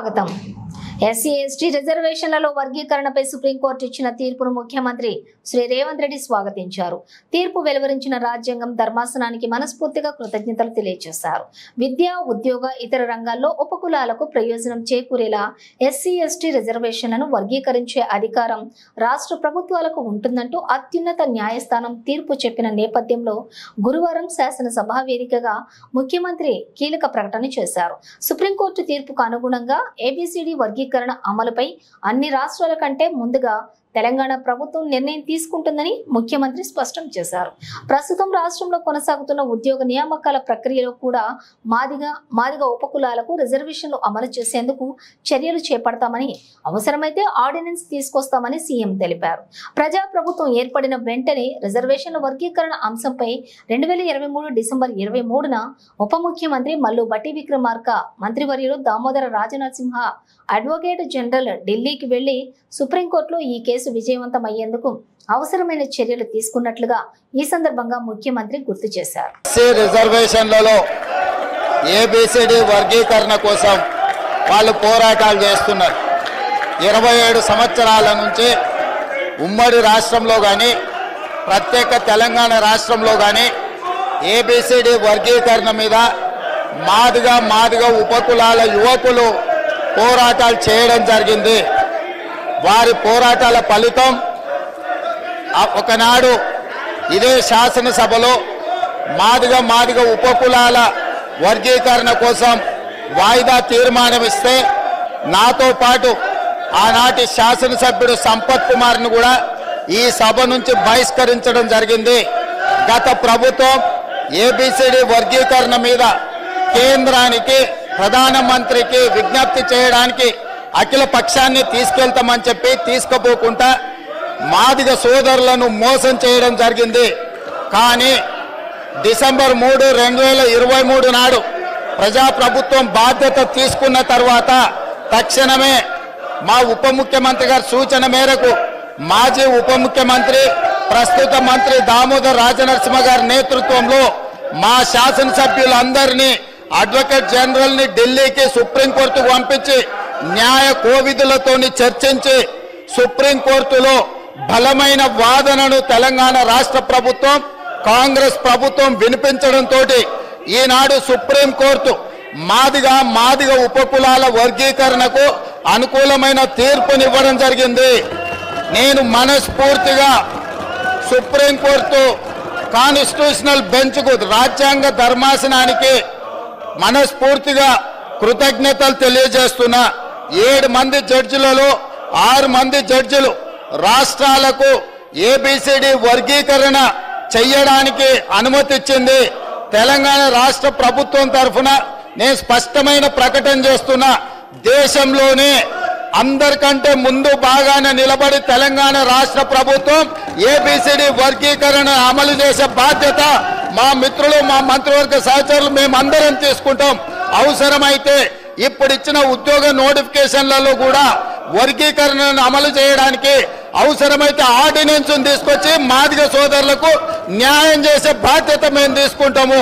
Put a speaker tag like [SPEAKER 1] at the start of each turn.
[SPEAKER 1] స్వాగతం। ఎస్సీ/ఎస్టీ రిజర్వేషన్లలో వర్గీకరణపై సుప్రీంకోర్టు ఇచ్చిన తీర్పును ముఖ్యమంత్రి శ్రీ రేవంత్ రెడ్డి స్వాగతించారు। తీర్పు వెలువరించిన రాజ్యాంగం ధర్మాసనానికి మనస్ఫూర్తిగా కృతజ్ఞతలు తెలియజేశారు। విద్య, ఉద్యోగ, ఇతర రంగాల్లో ఉపకులాలకు ప్రయోజనం చేకూరేలా ఎస్సీ/ఎస్టీ రిజర్వేషన్లను వర్గీకరించే అధికారం రాష్ట్ర ప్రభుత్వాలకు ఉంటుందంటూ అత్యున్నత న్యాయస్థానం తీర్పు చెప్పిన నేపథ్యంలో గురువారం శాసనసభ వేదికగా ముఖ్యమంత్రి కీలక ప్రకటన చేశారు। సుప్రీంకోర్టు తీర్పుకు అనుగుణంగా ఏబిసిడి వర్గీకరణ అమలుపై అన్ని రాష్ట్రాల కంటే ముందుగా తెలంగాణ ప్రభుత్వం నిర్ణయం తీసుకుంటుందని ముఖ్యమంత్రి స్పష్టం చేశారు। ప్రస్తుతం రాష్ట్రంలో కొనసాగుతున్న ఉద్యోగ నియామకాల ప్రక్రియలో కూడా మాదిగ ఉపకులాలకు రిజర్వేషన్లు అమలు చేసేందుకు చర్యలు చేపడతామని, అవసరమైతే ఆర్డినెన్స్ తీసుకొస్తామని సీఎం తెలిపారు। ప్రజా ప్రభుత్వం ఏర్పడిన వెంటనే రిజర్వేషన్ల వర్గీకరణ అంశంపై 2023 డిసెంబర్ 23న ఉప ముఖ్యమంత్రి మల్లు భట్టి విక్రమార్క, మంత్రివర్యులు దామోదర రాజనరసింహ అడ్వకేట్ జనరల్ ఢిల్లీకి వెళ్లి సుప్రీంకోర్టులో ఈ కేసు విజయవంతమయ్యేందుకు అవసరమైన చర్యలు తీసుకున్నట్లుగా ఈ సందర్భంగా ముఖ్యమంత్రి గుర్తు చేశారు।
[SPEAKER 2] రిజర్వేషన్లలో ఏబిసిడి వర్గీకరణ కోసం వాళ్ళు పోరాటాలు చేస్తున్నారు। 27 సంవత్సరాల నుంచి ఉమ్మడి రాష్ట్రంలో కానీ ప్రత్యేక తెలంగాణ రాష్ట్రంలో కానీ ఏబిసిడి వర్గీకరణ మీద మాదిగ ఉపకులాల యువకులు పోరాటాలు చేయడం జరిగింది। వారి పోరాటాల ఫలితం ఒకనాడు ఇదే శాసనసభలో మాదిగ ఉపకులాల వర్గీకరణ కోసం వాయిదా తీర్మానం ఇస్తే నాతో పాటు ఆనాటి శాసనసభ్యుడు సంపత్ కుమార్ను కూడా ఈ సభ నుంచి బహిష్కరించడం జరిగింది। గత ప్రభుత్వం ఏబిసిడి వర్గీకరణ మీద కేంద్రానికి, ప్రధానమంత్రికి విజ్ఞప్తి చేయడానికి అఖిల పక్షాన్ని తీసుకెళ్తామని చెప్పి తీసుకుపోకుండా మాదిగ సోదరులను మోసం చేయడం జరిగింది। కానీ డిసెంబర్ 3, 2023 నాడు ప్రజాప్రభుత్వం బాధ్యత తీసుకున్న తర్వాత తక్షణమే మా ఉప ముఖ్యమంత్రి గారి సూచన మేరకు మాజీ ఉప ముఖ్యమంత్రి, ప్రస్తుత మంత్రి దామోదర రాజనరసింహ గారి నేతృత్వంలో మా శాసనసభ్యులందరినీ, అడ్వకేట్ జనరల్ ని ఢిల్లీకి సుప్రీంకోర్టుకు పంపించి న్యాయ కోవిధులతో చర్చించి సుప్రీంకోర్టులో బలమైన వాదనను తెలంగాణ రాష్ట్ర ప్రభుత్వం, కాంగ్రెస్ ప్రభుత్వం వినిపించడంతో ఈనాడు సుప్రీంకోర్టు మాదిగ ఉపకులాల వర్గీకరణకు అనుకూలమైన తీర్పునివ్వడం జరిగింది। నేను మనస్ఫూర్తిగా సుప్రీంకోర్టు కాన్స్టిట్యూషనల్ బెంచ్కు, రాజ్యాంగ ధర్మాసనానికి మనస్ఫూర్తిగా కృతజ్ఞతలు తెలియజేస్తున్నా। 7 మంది జడ్జిలలో 6 మంది జడ్జిలు రాష్ట్రాలకు ఏబిసిడి వర్గీకరణ చెయ్యడానికి అనుమతి ఇచ్చింది। తెలంగాణ రాష్ట్ర ప్రభుత్వం తరఫున నేను స్పష్టమైన ప్రకటన చేస్తున్నా, దేశంలోనే అందరికంటే ముందు బాగానే నిలబడి తెలంగాణ రాష్ట్ర ప్రభుత్వం ఏబిసిడి వర్గీకరణ అమలు చేసే బాధ్యత మా మిత్రులు, మా మంత్రివర్గ సహచరులు మేమందరం తీసుకుంటాం। అవసరమైతే ఇప్పుడు ఇచ్చిన ఉద్యోగ నోటిఫికేషన్లలో కూడా వర్గీకరణను అమలు చేయడానికి అవసరమైతే ఆర్డినెన్స్ తీసుకొచ్చి మాదిగ సోదరులకు న్యాయం చేసే బాధ్యత మేము తీసుకుంటాము।